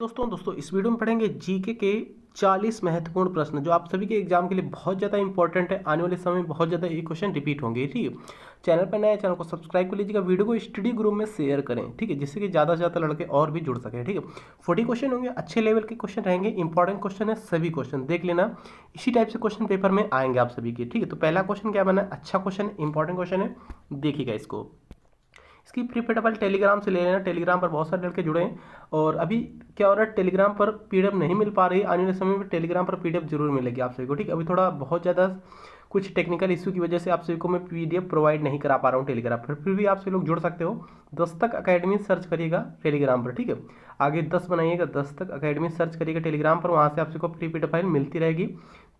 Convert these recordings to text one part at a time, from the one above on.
दोस्तों इस वीडियो में पढ़ेंगे जीके के 40 महत्वपूर्ण प्रश्न जो आप सभी के एग्जाम के लिए बहुत ज़्यादा इंपॉर्टेंट है। आने वाले समय में बहुत ज़्यादा ये क्वेश्चन रिपीट होंगे। ठीक है, चैनल पर नए हैं, चैनल को सब्सक्राइब कर लीजिएगा, वीडियो को स्टडी ग्रुप में शेयर करें। ठीक है, जिससे कि ज़्यादा से ज़्यादा लड़के और भी जुड़ सकें। ठीक है, 40 क्वेश्चन होंगे, अच्छे लेवल के क्वेश्चन रहेंगे, इंपॉर्टेंट क्वेश्चन है, सभी क्वेश्चन देख लेना। इसी टाइप से क्वेश्चन पेपर में आएंगे आप सभी के। ठीक है, तो पहला क्वेश्चन क्या बना है, अच्छा क्वेश्चन, इंपॉर्टेंट क्वेश्चन है, देखिएगा इसको। इसकी प्रीपेडेबल टेलीग्राम से ले लेना, टेलीग्राम पर बहुत सारे लड़के जुड़े हैं और अभी क्या हो रहा है, टेलीग्राम पर पीडीएफ नहीं मिल पा रही है। आने वाले समय में टेलीग्राम पर पीडीएफ जरूर मिलेगी आप सभी को। ठीक है, अभी थोड़ा बहुत ज़्यादा कुछ टेक्निकल इशू की वजह से आप सभी को मैं पीडीएफ प्रोवाइड नहीं करा पा रहा हूँ टेलीग्राम पर, फिर भी आप सभी लोग जुड़ सकते हो। दस्तक अकेडमी सर्च करिएगा टेलीग्राम पर। ठीक है, आगे 10 बनाइएगा, दस्तक अकेडमी सर्च करिएगा टेलीग्राम पर, वहाँ से आप सभी को फ्री पीडीएफ फाइल मिलती रहेगी।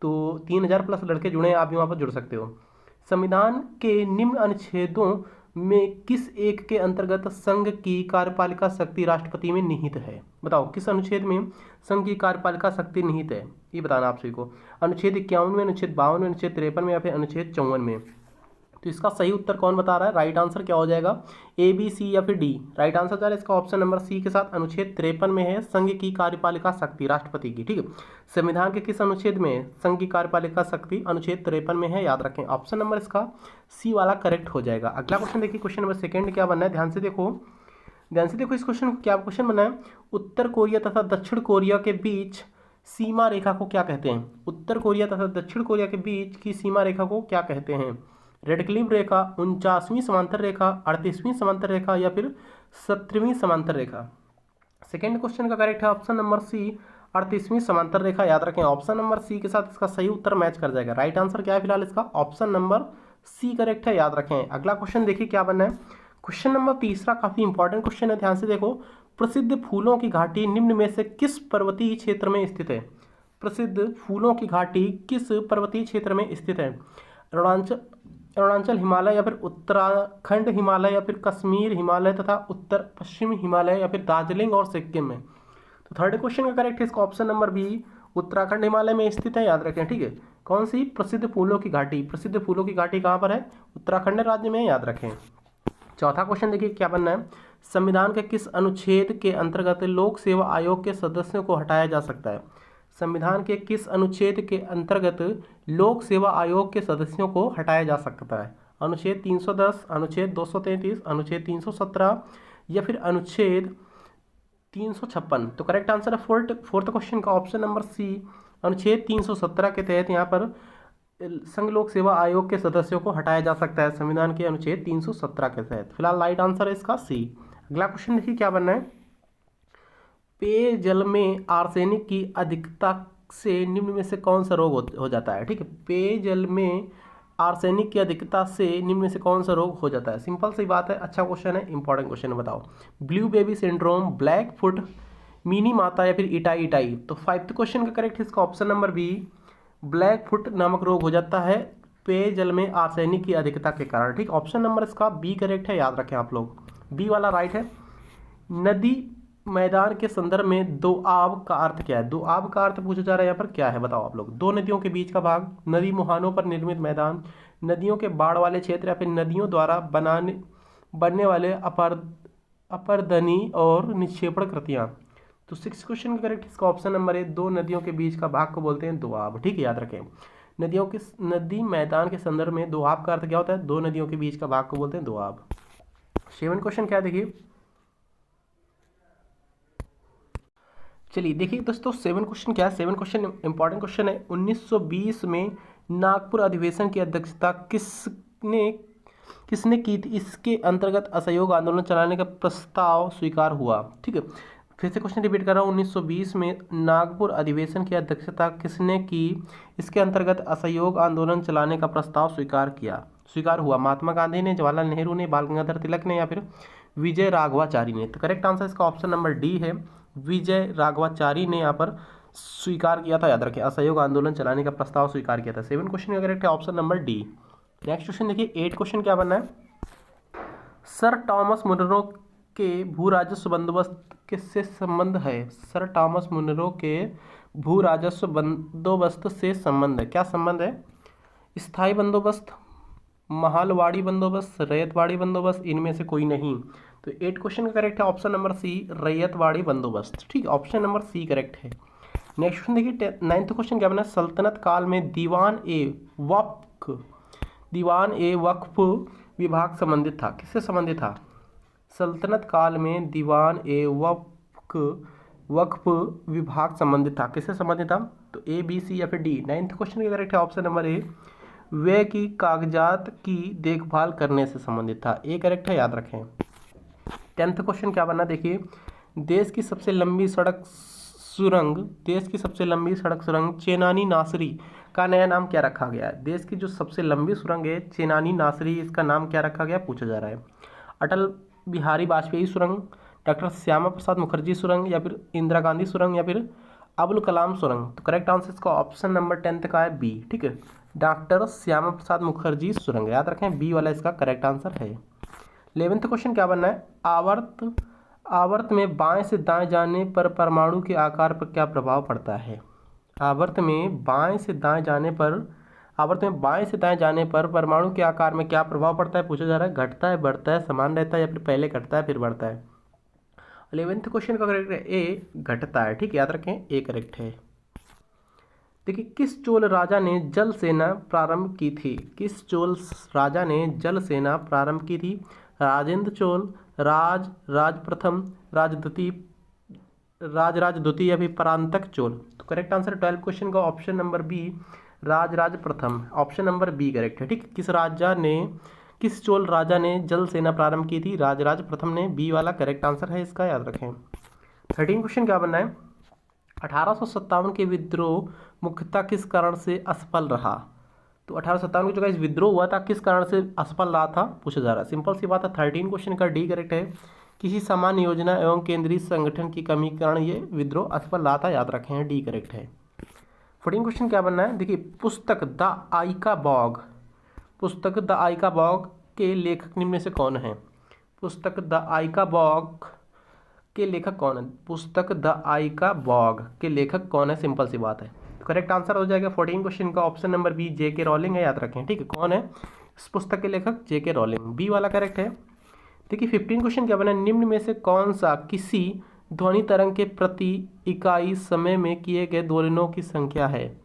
तो 3000 प्लस लड़के जुड़े हैं, आप भी वहाँ पर जुड़ सकते हो। संविधान के निम्न अनुच्छेदों में किस एक के अंतर्गत संघ की कार्यपालिका शक्ति राष्ट्रपति में निहित है? बताओ किस अनुच्छेद में संघ की कार्यपालिका शक्ति निहित है, ये बताना आप सभी को। अनुच्छेद 51 में, अनुच्छेद 52 में, अनुच्छेद 53 में या फिर अनुच्छेद 54 में? तो इसका सही उत्तर कौन बता रहा है? राइट आंसर क्या हो जाएगा, ए, बी, सी या फिर डी? राइट आंसर जा रहा है इसका ऑप्शन नंबर सी के साथ, अनुच्छेद 53 में है संघ की कार्यपालिका शक्ति राष्ट्रपति की। ठीक है, संविधान के किस अनुच्छेद में संघ की कार्यपालिका शक्ति? अनुच्छेद 53 में है, याद रखें। ऑप्शन नंबर इसका सी वाला करेक्ट हो जाएगा। अगला क्वेश्चन देखिए, क्वेश्चन नंबर सेकंड क्या बनना है, ध्यान से देखो, ध्यान से देखो इस क्वेश्चन को। क्या क्वेश्चन बना है, उत्तर कोरिया तथा दक्षिण कोरिया के बीच सीमा रेखा को क्या कहते हैं? उत्तर कोरिया तथा दक्षिण कोरिया के बीच की सीमा रेखा को क्या कहते हैं? रेड क्लिफ रेखा, 49वीं समांतर रेखा, 38वीं समांतर रेखा या फिर 17वीं समांतर रेखा? सेकेंड क्वेश्चन का करेक्ट है ऑप्शन नंबर सी, 38वीं समांतर रेखा, याद रखें। ऑप्शन नंबर सी के साथ इसका सही उत्तर मैच कर जाएगा। राइट आंसर क्या है फिलहाल इसका? ऑप्शन नंबर सी करेक्ट है, याद रखें। अगला क्वेश्चन देखिए क्या बनना है, क्वेश्चन नंबर तीसरा काफी इंपॉर्टेंट क्वेश्चन है, ध्यान से देखो। प्रसिद्ध फूलों की घाटी निम्न में से किस पर्वतीय क्षेत्र में स्थित है? प्रसिद्ध फूलों की घाटी किस पर्वतीय क्षेत्र में स्थित है? अरुणाचल हिमालय या फिर उत्तराखंड हिमालय या फिर कश्मीर हिमालय तथा उत्तर पश्चिम हिमालय या फिर दार्जिलिंग और सिक्किम में? तो थर्ड क्वेश्चन का करेक्ट है इसका option number B, Uttarakhand Himalaya में स्थित है, याद रखें। ठीक है, कौन सी? प्रसिद्ध फूलों की घाटी। प्रसिद्ध फूलों की घाटी कहाँ पर है? उत्तराखंड राज्य में, याद रखें। चौथा क्वेश्चन देखिए क्या बनना है, संविधान के किस अनुच्छेद के अंतर्गत लोक सेवा आयोग के सदस्यों को हटाया जा सकता है? संविधान के किस अनुच्छेद के अंतर्गत लोक सेवा आयोग के सदस्यों को हटाया जा सकता है? अनुच्छेद 310, अनुच्छेद 233, अनुच्छेद 317 या फिर अनुच्छेद 356? तो करेक्ट आंसर है फोर्थ क्वेश्चन का ऑप्शन नंबर सी, अनुच्छेद 317 के तहत यहाँ पर संघ लोक सेवा आयोग के सदस्यों को हटाया जा सकता है, संविधान के अनुच्छेद 317 के तहत। फिलहाल राइट आंसर है इसका सी। अगला क्वेश्चन देखिए क्या बनना है, पेयजल में आर्सेनिक की अधिकता से निम्न में से कौन सा रोग हो जाता है? ठीक है, पेयजल में आर्सेनिक की अधिकता से निम्न में से कौन सा रोग हो जाता है? सिंपल सी बात है, अच्छा क्वेश्चन है, इंपॉर्टेंट क्वेश्चन है, बताओ। Blue baby syndrome, black foot, Minamata या फिर इटाई इटाई? तो फाइव्थ क्वेश्चन का करेक्ट है इसका option number B, black foot नामक रोग हो जाता है पेयजल में आर्सेनिक की अधिकता के कारण। ठीक, ऑप्शन नंबर इसका बी करेक्ट है, याद रखें आप लोग, बी वाला राइट है। नदी मैदान के संदर्भ में दोआब का अर्थ क्या है? दोआब का अर्थ पूछा जा रहा है यहाँ पर, क्या है बताओ आप लोग? दो नदियों के बीच का भाग, नदी मुहानों पर निर्मित मैदान, नदियों के बाढ़ वाले क्षेत्र या फिर नदियों द्वारा बनने वाले अपरदनी और निक्षेपण कृतियाँ? तो सिक्स क्वेश्चन का करेक्ट इसका ऑप्शन नंबर है, दो नदियों के बीच का भाग को बोलते हैं दोआब। ठीक है, याद रखें। नदी मैदान के संदर्भ में दोआब का अर्थ क्या होता है? दो नदियों के बीच का भाग को बोलते हैं दोआब। 7 क्वेश्चन क्या देखिए, चलिए देखिए दोस्तों 7 क्वेश्चन क्या है। 7 क्वेश्चन इंपॉर्टेंट क्वेश्चन है। 1920 में नागपुर अधिवेशन की अध्यक्षता किसने की थी? इसके अंतर्गत असहयोग आंदोलन चलाने का प्रस्ताव स्वीकार हुआ। ठीक है, फिर से क्वेश्चन रिपीट कर रहा हूँ, 1920 में नागपुर अधिवेशन की अध्यक्षता किसने की? इसके अंतर्गत असहयोग आंदोलन चलाने का प्रस्ताव स्वीकार हुआ। महात्मा गांधी ने, जवाहरलाल नेहरू ने, बाल गंगाधर तिलक ने या फिर विजय राघवाचारी ने? तो करेक्ट आंसर इसका ऑप्शन नंबर डी है, विजय राघवाचारी ने यहाँ पर स्वीकार किया था, याद रखें, असहयोग आंदोलन चलाने का प्रस्ताव स्वीकार किया था। 7 क्वेश्चन का करेक्ट है option number D. Next question देखिए, 8 क्वेश्चन क्या बनना है, सर टॉमस मुनरो के भू राजस्व बंदोबस्त किससे संबंध है? सर टॉमस मुनरो के भू राजस्व बंदोबस्त से संबंध है, क्या संबंध है? स्थायी बंदोबस्त, महालवाड़ी बंदोबस्त, रैयतवाड़ी बंदोबस्त, इनमें से कोई नहीं। तो 8 क्वेश्चन का करेक्ट है ऑप्शन नंबर सी, रैयतवाड़ी बंदोबस्त। ठीक है, ऑप्शन नंबर सी करेक्ट है। नेक्स्ट क्वेश्चन देखिए, 9th क्वेश्चन क्या बना, सल्तनत काल में दीवान ए वक्फ विभाग संबंधित था, किससे संबंधित था? सल्तनत काल में दीवान ए वक्फ विभाग संबंधित था, किससे संबंधित था? तो ए, बी, सी या फिर डी। 9th क्वेश्चन का करेक्ट है ऑप्शन नंबर ए, व्यय की कागजात की देखभाल करने से संबंधित था। ए करेक्ट है, याद रखें। 10th क्वेश्चन क्या बनना, देखिए, देश की सबसे लंबी सड़क सुरंग चेनानी नासरी का नया नाम क्या रखा गया है? देश की जो सबसे लंबी सुरंग है चेनानी नासरी, इसका नाम क्या रखा गया पूछा जा रहा है। अटल बिहारी वाजपेयी सुरंग, डॉक्टर श्यामा प्रसाद मुखर्जी सुरंग या फिर इंदिरा गांधी सुरंग या फिर अबुल कलाम सुरंग। तो करेक्ट आंसर इसका ऑप्शन नंबर 10th का है बी। ठीक है, डॉक्टर श्यामा प्रसाद मुखर्जी सुरंग, याद रखें बी वाला इसका करेक्ट आंसर है। 11th क्वेश्चन क्या बनना है, आवर्त में बाएं से दाएं जाने पर परमाणु के आकार पर क्या प्रभाव पड़ता है? आवर्त में बाएं से दाएं जाने पर परमाणु के आकार में क्या प्रभाव पड़ता है पूछा जा रहा है। घटता है, बढ़ता है, समान रहता है या फिर पहले घटता है फिर बढ़ता है? 11th क्वेश्चन का करेक्ट है ए, घटता है। ठीक, याद रखें ए करेक्ट है। देखिए, किस चोल राजा ने जल सेना प्रारंभ की थी? किस चोल राजा ने जल सेना प्रारंभ की थी? राजेंद्र चोल, राज प्रथम, राज द्वितीय या फिर परांतक चोल? तो करेक्ट आंसर 12 क्वेश्चन का ऑप्शन नंबर बी, राज प्रथम, ऑप्शन नंबर बी करेक्ट है। ठीक, किस चोल राजा ने जल सेना प्रारंभ की थी? राज प्रथम ने, बी वाला करेक्ट आंसर है इसका, याद रखें। 13 क्वेश्चन क्या बनना है, 1857 के विद्रोह मुख्यतः किस कारण से असफल रहा? तो 1857 का जो गाइस विद्रोह हुआ था किस कारण से असफल रहा था पूछा जा रहा है। सिंपल सी बात है, 13 क्वेश्चन का डी करेक्ट है, किसी समान योजना एवं केंद्रीय संगठन की कमी के कारण ये विद्रोह असफल रहा था, याद रखें डी करेक्ट है। 14 क्वेश्चन क्या बनना है, देखिए, पुस्तक द आइका बॉग के लेखक निम्न में से कौन है? पुस्तक द आइका बॉग के लेखक कौन है? पुस्तक द आइका बॉग के लेखक कौन है? सिंपल सी बात है, तो करेक्ट आंसर हो जाएगा 14 क्वेश्चन का option number B, J.K. Rolling है, याद रखें। ठीक है, कौन है इस पुस्तक के लेखक? J.K. रॉलिंग, बी वाला करेक्ट है। देखिए, 15 क्वेश्चन क्या बना, निम्न में से कौन सा किसी ध्वनि तरंग के प्रति इकाई समय में किए गए दोलनों की संख्या है?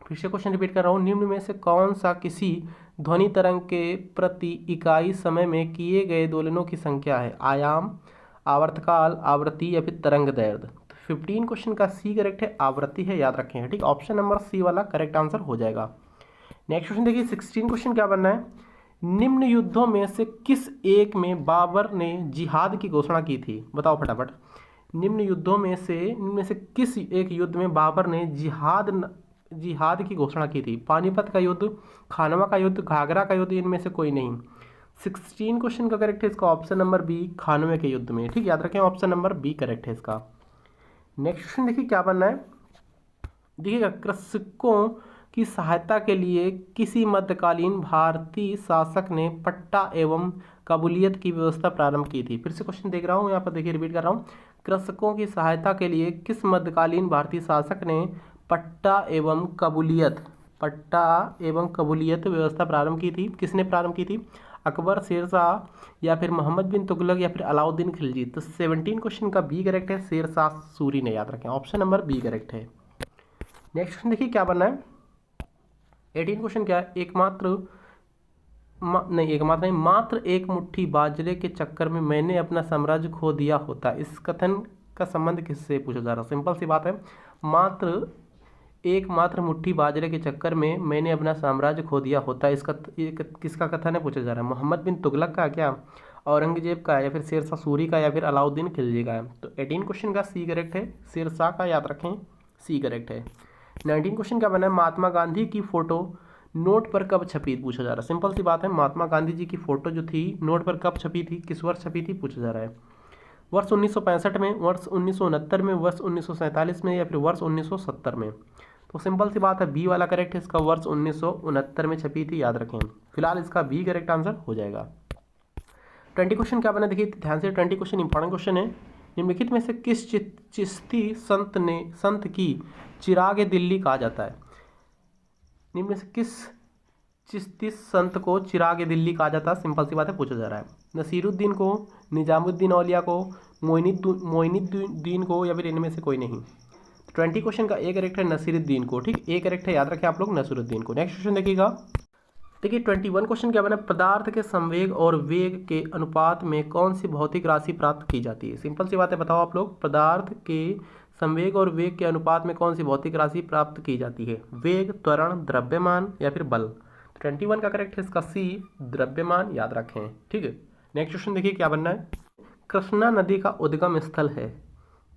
फिर से क्वेश्चन रिपीट कर रहा हूँ, निम्न में से कौन सा किसी ध्वनि तरंग के प्रति इकाई समय में किए गए दोलनों की संख्या है? आयाम, आवर्तकाल, आवृत्ति या फिर तरंग दैर्ध्य? तो 15 क्वेश्चन का सी करेक्ट है, आवृत्ति है, याद रखें। ठीक, ऑप्शन नंबर सी वाला करेक्ट आंसर हो जाएगा। नेक्स्ट क्वेश्चन देखिए, 16 क्वेश्चन क्या बनना है, निम्न युद्धों में से किस एक में बाबर ने जिहाद की घोषणा की थी? बताओ फटाफट, निम्न में से किस एक युद्ध में बाबर ने जिहाद की घोषणा की थी? पानीपत का युद्ध, खानवा का युद्ध, घाघरा का युद्ध, इनमें से कोई नहीं। 16 क्वेश्चन का करेक्ट है इसका ऑप्शन नंबर बी, खानवे के युद्ध में। ठीक, याद रखें ऑप्शन नंबर बी करेक्ट है इसका। नेक्स्ट क्वेश्चन देखिए क्या बनना है, देखिएगा, कृषकों की सहायता के लिए किसी मध्यकालीन भारतीय शासक ने पट्टा एवं कबूलियत की व्यवस्था प्रारंभ की थी? फिर से क्वेश्चन देख रहा हूँ यहाँ पर, देखिए रिपीट कर रहा हूँ, कृषकों की सहायता के लिए किस मध्यकालीन भारतीय शासक ने पट्टा एवं कबूलियत व्यवस्था प्रारंभ की थी? किसने प्रारंभ की थी? अकबर, शेरशाह या फिर मोहम्मद बिन तुगलक या फिर अलाउद्दीन खिलजी? तो 17 क्वेश्चन का बी करेक्ट है, शेरशाह सूरी ने, याद रखें ऑप्शन नंबर बी करेक्ट है। नेक्स्ट क्वेश्चन देखिए क्या बनना है, 18 क्वेश्चन क्या है, मात्र एक मुट्ठी बाजरे के चक्कर में मैंने अपना साम्राज्य खो दिया होता, इस कथन का संबंध किससे पूछा जा रहा है? सिंपल सी बात है, मात्र मुट्ठी बाजरे के चक्कर में मैंने अपना साम्राज्य खो दिया होता, इसका किसका कथन है पूछा जा रहा है? मोहम्मद बिन तुगलक का, क्या औरंगजेब का, या फिर शेरशाह सूरी का, या फिर अलाउद्दीन खिलजी का है? तो 18 क्वेश्चन का सी करेक्ट है, शेरशाह का, याद रखें सी करेक्ट है। 19 क्वेश्चन क्या बना है, महात्मा गांधी की फोटो नोट पर कब छपी पूछा जा रहा है? सिंपल सी बात है, महात्मा गांधी जी की फोटो जो थी नोट पर कब छपी थी, किस वर्ष छपी थी पूछा जा रहा है? वर्ष 1965 में, वर्ष 1969 में, वर्ष 1947 में, या फिर वर्ष 1970 में? तो सिंपल सी बात है, बी वाला करेक्ट है इसका, वर्ष 1969 में छपी थी, याद रखें। फिलहाल इसका बी करेक्ट आंसर हो जाएगा। 20 क्वेश्चन क्या बना, देखिए ध्यान से, 20 क्वेश्चन इंपॉर्टेंट क्वेश्चन है। निम्नलिखित में से किस चिश्ती संत की चिराग दिल्ली कहा जाता है? निम्न में से किस चिश्ती संत को चिराग दिल्ली कहा जाता है? सिंपल सी बात है, पूछा जा रहा है। नसीरुद्दीन को, निजामुद्दीन औलिया को, मोइनुद्दीन को, या फिर इनमें से कोई नहीं। 20 क्वेश्चन का ए करेक्ट है नसीरुद्दीन को, ठीक, ए करेक्ट है, याद रखें आप लोग नसीरुद्दीन को। नेक्स्ट क्वेश्चन देखिएगा। देखिए 21 क्वेश्चन क्या बना, पदार्थ के संवेग और वेग के अनुपात में कौन सी भौतिक राशि प्राप्त की जाती है? सिंपल सी बात है, बताओ आप लोग, पदार्थ के संवेग और वेग के अनुपात में कौन सी भौतिक राशि प्राप्त की जाती है? वेग, त्वरण, द्रव्यमान या फिर बल। 21 का करेक्ट है इसका सी, द्रव्यमान, याद रखें, ठीक है। नेक्स्ट क्वेश्चन देखिए क्या बनना है। कृष्णा नदी का उद्गम स्थल है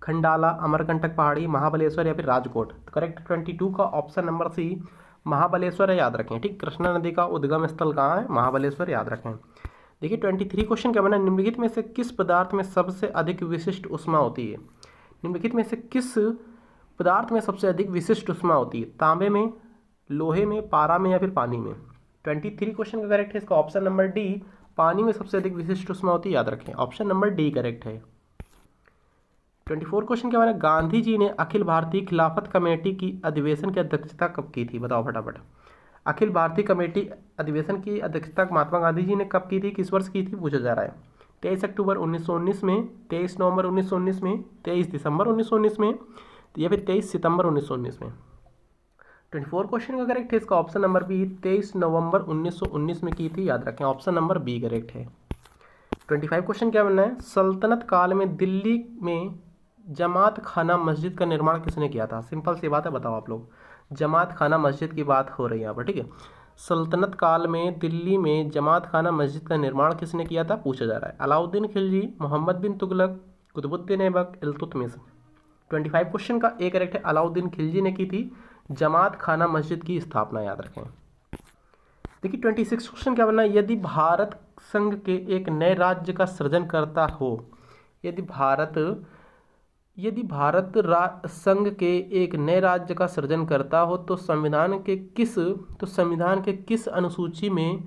खंडाला, अमरकंटक पहाड़ी, महाबलेश्वर या फिर राजकोट। तो करेक्ट 22 का ऑप्शन नंबर सी महाबलेश्वर है, याद रखें, ठीक। कृष्णा नदी का उद्गम स्थल कहाँ है? महाबलेश्वर, याद रखें। देखिए 23 क्वेश्चन क्या बना, निम्नलिखित में से किस पदार्थ में सबसे अधिक विशिष्ट ऊष्मा होती है? निम्नलिखित में से किस पदार्थ में सबसे अधिक विशिष्ट ऊष्मा होती है? तांबे में, लोहे में, पारा में या फिर पानी में। 23 क्वेश्चन का करेक्ट है इसका ऑप्शन नंबर डी, पानी में सबसे अधिक विशिष्ट ऊष्मा होती है, याद रखें, ऑप्शन नंबर डी करेक्ट है। 24 क्वेश्चन क्या बना, गांधी जी ने अखिल भारतीय खिलाफत कमेटी की अधिवेशन की अध्यक्षता कब की थी? बताओ फटाफट। अखिल भारतीय कमेटी अधिवेशन की अध्यक्षता महात्मा गांधी जी ने कब की थी, किस वर्ष की थी, पूछा जा रहा है। 23 अक्टूबर 1919 में, 23 नवंबर 1919 में, 23 दिसंबर 1919 में, या फिर 23 सितंबर 1919 में। 24 क्वेश्चन का करेक्ट है इसका ऑप्शन नंबर बी, 23 नवंबर 1919 में की थी, याद रखें, ऑप्शन नंबर बी करेक्ट है। 25 क्वेश्चन क्या बनना है, सल्तनत काल में दिल्ली में जमात खाना मस्जिद का निर्माण किसने किया था? सिंपल सी बात है, बताओ आप लोग, जमात खाना मस्जिद की बात हो रही है यहाँ पर, ठीक है। सल्तनत काल में दिल्ली में जमात खाना मस्जिद का निर्माण किसने किया था, पूछा जा रहा है। अलाउद्दीन खिलजी, मोहम्मद बिन तुगलक, कुतुबुद्दीन ऐबक, इल्तुतमिश। 25 क्वेश्चन का एक करेक्ट है, अलाउद्दीन खिलजी ने की थी जमात खाना मस्जिद की स्थापना, याद रखें। देखिए 26 क्वेश्चन क्या बनना है, यदि भारत संघ के एक नए राज्य का सृजन करता हो, यदि भारत संघ के एक नए राज्य का सृजन करता हो तो संविधान के किस अनुसूची में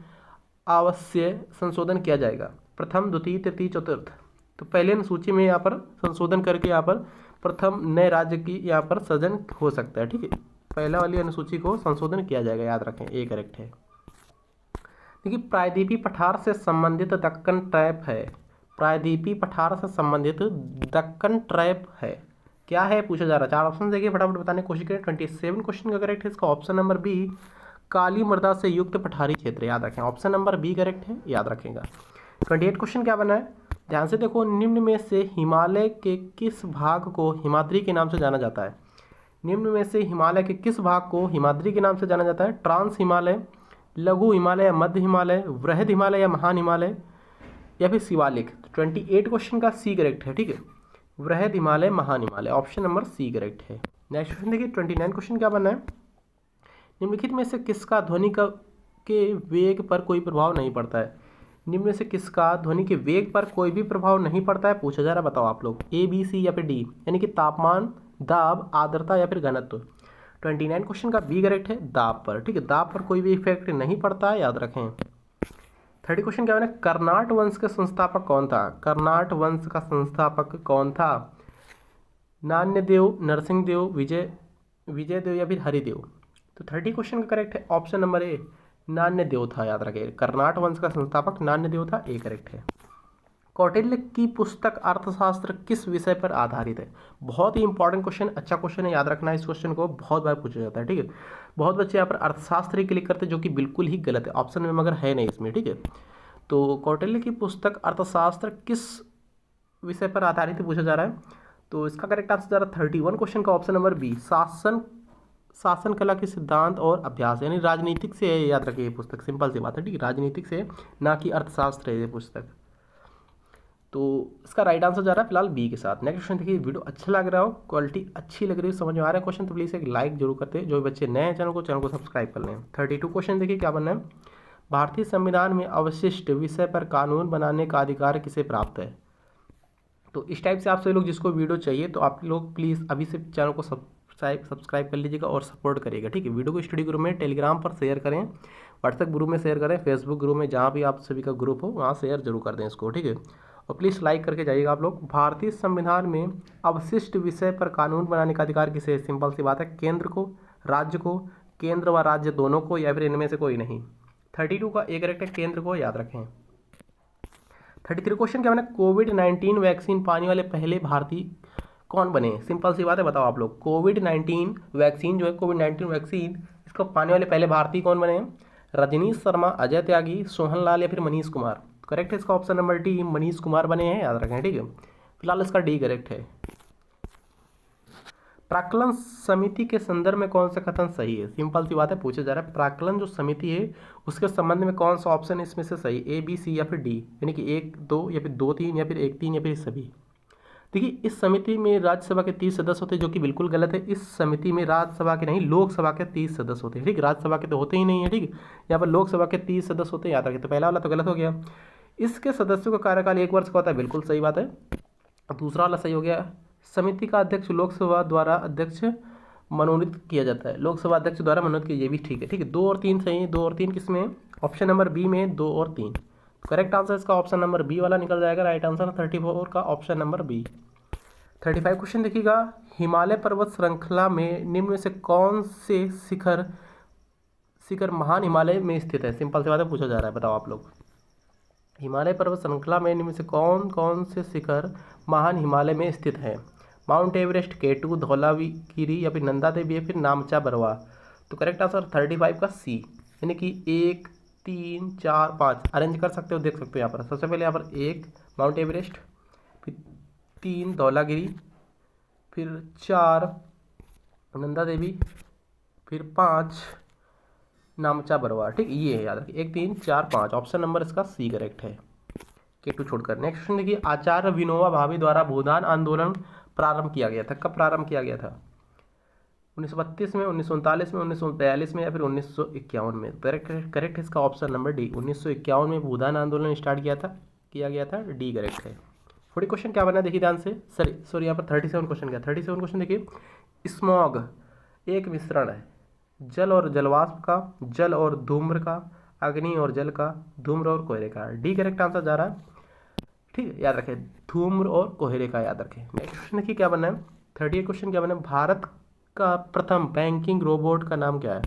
आवश्य संशोधन किया जाएगा? प्रथम, द्वितीय, तृतीय, चतुर्थ। तो पहले अनुसूची में यहाँ पर संशोधन करके यहाँ पर प्रथम नए राज्य की यहाँ पर सृजन हो सकता है, ठीक है। पहला वाली अनुसूची को संशोधन किया जाएगा, याद रखें, ए करेक्ट है। देखिए प्रायद्वीपीय पठार से संबंधित दक्कन ट्रैप है, प्रायद्वीपीय पठार से संबंधित दक्कन ट्रैप है, क्या है, पूछा जा रहा है। 4 ऑप्शन देखिए, फटाफट बताने की कोशिश करें। 27 क्वेश्चन का करेक्ट है इसका ऑप्शन नंबर बी, काली मृदा से युक्त पठारी क्षेत्र, याद रखें, ऑप्शन नंबर बी करेक्ट है, याद रखेगा। 28 क्वेश्चन क्या बना है, ध्यान से देखो, निम्न में से हिमालय के किस भाग को हिमाद्री के नाम से जाना जाता है? निम्न में से हिमालय के किस भाग को हिमाद्री के नाम से जाना जाता है? ट्रांस हिमालय, लघु हिमालय या मध्य हिमालय, वृहद हिमालय या महान हिमालय, या फिर शिवालिक। 28 क्वेश्चन का सी करेक्ट है, ठीक है, वृहद हिमालय, महान Himalaya, option number C correct है। नेक्स्ट क्वेश्चन देखिए 29 क्वेश्चन क्या बनना है, निम्नलिखित में से किसका ध्वनि के वेग पर कोई प्रभाव नहीं पड़ता है? निम्न में से किसका ध्वनि के वेग पर कोई भी प्रभाव नहीं पड़ता है, पूछा जा रहा है, बताओ आप लोग, ए, बी, सी या फिर डी, यानी कि तापमान, दाब, आर्द्रता या फिर घनत्व। 29 क्वेश्चन का बी करेक्ट है, दाब पर, ठीक है, दाब पर कोई भी इफेक्ट नहीं पड़ता है, याद रखें। 30 क्वेश्चन क्या बना, कर्नाट वंश के संस्थापक कौन था? कर्नाट वंश का संस्थापक कौन था? नान्यदेव, नरसिंहदेव, विजयदेव या फिर हरिदेव। तो 30 क्वेश्चन का करेक्ट है ऑप्शन नंबर ए, नान्यदेव था, याद रखें, कर्नाट वंश का संस्थापक नान्यदेव था, ए करेक्ट है। कौटिल्य की पुस्तक अर्थशास्त्र किस विषय पर आधारित है? बहुत ही इंपॉर्टेंट क्वेश्चन, अच्छा क्वेश्चन है, याद रखना है इस क्वेश्चन को, बहुत बार पूछा जाता है, ठीक है। बहुत बच्चे यहाँ पर अर्थशास्त्र ही क्लिक करते हैं, जो कि बिल्कुल ही गलत है, ऑप्शन में मगर है नहीं इसमें, ठीक है। तो कौटिल्य की पुस्तक अर्थशास्त्र किस विषय पर आधारित है, पूछा जा रहा है। तो इसका करेक्ट आंसर जा रहा है 31 क्वेश्चन का ऑप्शन नंबर बी, शासन कला के सिद्धांत और अभ्यास, यानी राजनीतिक से है, याद रखिए ये पुस्तक, सिंपल सी बात है, ठीक है, राजनीतिक से, ना कि अर्थशास्त्र है ये पुस्तक। तो इसका राइट आंसर जा रहा है फिलहाल बी के साथ। नेक्स्ट क्वेश्चन देखिए, वीडियो अच्छा लग रहा हो, क्वालिटी अच्छी लग रही हो, समझ में आ रहा है क्वेश्चन, तो प्लीज़ एक लाइक जरूर करते हैं। जो बच्चे नए हैं चैनल को सब्सक्राइब कर लें। 32 क्वेश्चन देखिए क्या बनना है, भारतीय संविधान में अवशिष्ट विषय पर कानून बनाने का अधिकार किसे प्राप्त है? तो इस टाइप से आप सभी लोग जिसको वीडियो चाहिए तो आप लोग प्लीज़ अभी से चैनल को सब्सक्राइब कर लीजिएगा और सपोर्ट करिएगा, ठीक है। वीडियो को स्टडी ग्रुप में, टेलीग्राम पर शेयर करें, व्हाट्सएप ग्रुप में शेयर करें, फेसबुक ग्रुप में, जहाँ भी आप सभी का ग्रुप हो वहाँ शेयर जरूर कर दें इसको, ठीक है। और प्लीज़ लाइक करके जाइएगा आप लोग। भारतीय संविधान में अवशिष्ट विषय पर कानून बनाने का अधिकार किसे है? सिंपल सी बात है, केंद्र को, राज्य को, केंद्र व राज्य दोनों को, या फिर इनमें से कोई नहीं। 32 का ए करेक्ट है, केंद्र को याद रखें। 33 क्वेश्चन क्या बना, कोविड-19 वैक्सीन पाने वाले पहले भारतीय कौन बने। सिंपल सी बात है, बताओ आप लोग, कोविड-19 वैक्सीन जो है, कोविड-19 वैक्सीन इसको पाने वाले पहले भारतीय कौन बने। रजनीश शर्मा, अजय त्यागी, सोहन लाल या फिर मनीष कुमार। करेक्ट है इसका option number D, Manish Kumar बने हैं, याद रखें, ठीक है। फिलहाल इसका डी करेक्ट है। प्राक्कलन समिति के संदर्भ में कौन सा कथन सही है। सिंपल सी बात है, पूछा जा रहा है प्राक्कलन जो समिति है उसके संबंध में कौन सा ऑप्शन इसमें से सही, ए बी सी या फिर डी, यानी कि 1 2 या फिर 2 3 या फिर 1 3 या फिर सभी। देखिए, इस समिति में राज्यसभा के 30 सदस्य होते हैं, जो कि बिल्कुल गलत है। इस समिति में राज्यसभा के नहीं, लोकसभा के 30 सदस्य होते हैं, ठीक। राज्यसभा के तो होते ही नहीं है, ठीक। यहाँ पर लोकसभा के 30 सदस्य होते हैं, याद रखें। तो पहला वाला तो गलत हो गया। इसके सदस्यों का कार्यकाल 1 वर्ष का होता है, बिल्कुल सही बात है। दूसरा वाला सही हो गया। समिति का अध्यक्ष लोकसभा द्वारा अध्यक्ष मनोनीत किया जाता है, लोकसभा अध्यक्ष द्वारा मनोनीत किया, ये भी ठीक है, ठीक है। 2 और 3 सही है। 2 और 3 किसमें, ऑप्शन नंबर बी में 2 और 3। करेक्ट आंसर इसका ऑप्शन नंबर बी वाला निकल जाएगा। राइट आंसर 34 का ऑप्शन नंबर बी। 35 क्वेश्चन देखिएगा, हिमालय पर्वत श्रृंखला में निम्न में से कौन से शिखर महान हिमालय में स्थित है। सिंपल सी बात है, पूछा जा रहा है, बताओ आप लोग, हिमालय पर्वत श्रृंखला में निम्न में से कौन कौन से शिखर महान हिमालय में स्थित है। माउंट एवरेस्ट, केटू, धौलागिरी या फिर नंदा देवी या फिर नामचा बरवा। तो करेक्ट आंसर 35 का सी, यानी कि 1 3 4 5 अरेंज कर सकते हो, देख सकते हो यहाँ पर। सबसे पहले यहाँ पर 1 माउंट एवरेस्ट, फिर 3 धौलागिरी, फिर 4 नंदा देवी, फिर 5 नामचा बरवा, ठीक। ये है, याद रखिए, 1 3 4 5, ऑप्शन नंबर इसका सी करेक्ट है, केटू छोड़कर। नेक्स्ट क्वेश्चन देखिए, आचार्य विनोबा भावे द्वारा भूदान आंदोलन प्रारंभ किया गया था, कब प्रारंभ किया गया था। 1932 में, 1939 में, 1942 में या फिर 1951 में। करेक्ट है इसका ऑप्शन नंबर डी, 1951 में भूदान आंदोलन स्टार्ट किया गया था, डी करेक्ट है। 40 क्वेश्चन क्या बना, देखिए ध्यान से, सॉरी यहाँ पर 37 क्वेश्चन क्या। 37 क्वेश्चन देखिए, स्मॉग एक मिश्रण है जल और जलवाष्प का, जल और धूम्र का, अग्नि और जल का, धूम्र और कोयले का। डी करेक्ट आंसर जा रहा है, ठीक है, याद रखें, धूम्र और कोयले का, याद रखें। नेक्स्ट क्वेश्चन देखिए क्या बना है, 38 क्वेश्चन क्या बना है, भारत का प्रथम बैंकिंग रोबोट का नाम क्या है।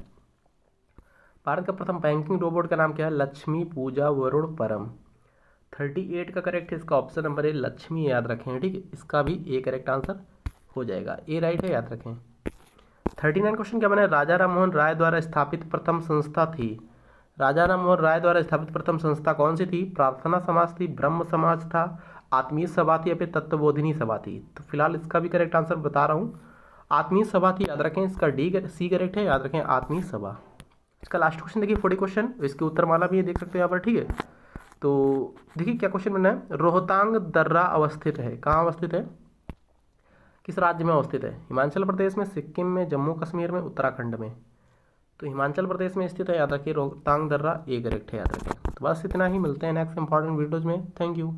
भारत का प्रथम बैंकिंग रोबोट का नाम क्या है, लक्ष्मी, पूजा, वरुण, परम। 38 का करेक्ट है इसका ऑप्शन नंबर ए, लक्ष्मी, याद रखें, ठीक है। इसका भी ए करेक्ट आंसर हो जाएगा, ए राइट है, याद रखें। 39 क्वेश्चन क्या बना है, राजा राममोहन राय द्वारा स्थापित प्रथम संस्था थी। राजा राममोहन राय द्वारा स्थापित प्रथम संस्था कौन सी थी। प्रार्थना समाज थी, ब्रह्म समाज था, आत्मीय सभा थी या फिर तत्वबोधिनी सभा थी। तो फिलहाल इसका भी करेक्ट आंसर बता रहा हूँ, आत्मीय सभा थी, याद रखें। इसका डी सी करेक्ट है, याद रखें, आत्मीय सभा। इसका लास्ट क्वेश्चन देखिए 40 क्वेश्चन, इसकी उत्तरमाला भी है, देख सकते हो यहाँ पर, ठीक है। तो देखिए क्या क्वेश्चन बना है, रोहतांग दर्रा अवस्थित है, कहाँ अवस्थित है, किस राज्य में अवस्थित है। हिमाचल प्रदेश में, सिक्किम में, जम्मू कश्मीर में, उत्तराखंड में। तो हिमाचल प्रदेश में स्थित है, याद रखिए, रोहतांग दर्रा, ए करेक्ट है, याद रखें। तो बस इतना ही, मिलते हैं नेक्स्ट इंपॉर्टेंट वीडियोज़ में। Thank you.